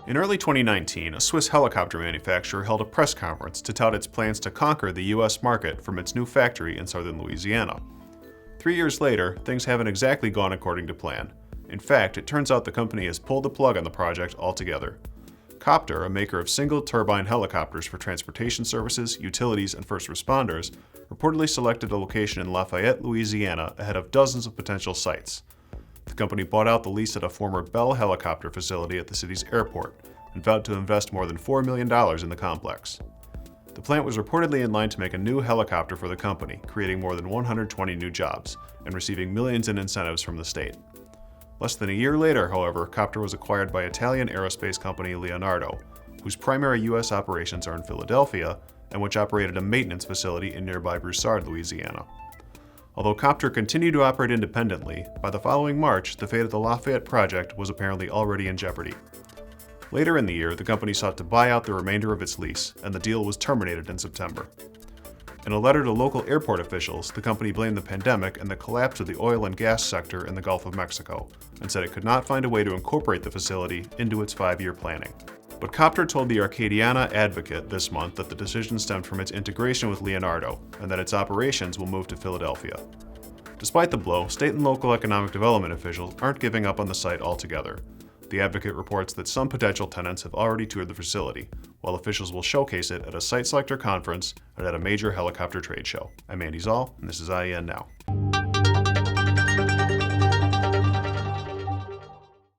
In early 2019, a Swiss helicopter manufacturer held a press conference to tout its plans to conquer the U.S. market from its new factory in southern Louisiana. 3 years later, things haven't exactly gone according to plan. In fact, it turns out the company has pulled the plug on the project altogether. Kopter, a maker of single-turbine helicopters for transportation services, utilities, and first responders, reportedly selected a location in Lafayette, Louisiana, ahead of dozens of potential sites. The company bought out the lease at a former Bell helicopter facility at the city's airport and vowed to invest more than $4 million in the complex. The plant was reportedly in line to make a new helicopter for the company, creating more than 120 new jobs and receiving millions in incentives from the state. Less than a year later, however, Kopter was acquired by Italian aerospace company Leonardo, whose primary U.S. operations are in Philadelphia and which operated a maintenance facility in nearby Broussard, Louisiana. Although Kopter continued to operate independently, by the following March, the fate of the Lafayette project was apparently already in jeopardy. Later in the year, the company sought to buy out the remainder of its lease, and the deal was terminated in September. In a letter to local airport officials, the company blamed the pandemic and the collapse of the oil and gas sector in the Gulf of Mexico, and said it could not find a way to incorporate the facility into its 5-year planning. But Kopter told the Arcadiana Advocate this month that the decision stemmed from its integration with Leonardo, and that its operations will move to Philadelphia. Despite the blow, state and local economic development officials aren't giving up on the site altogether. The Advocate reports that some potential tenants have already toured the facility, while officials will showcase it at a site selector conference and at a major helicopter trade show. I'm Andy Zoll, and this is IEN Now.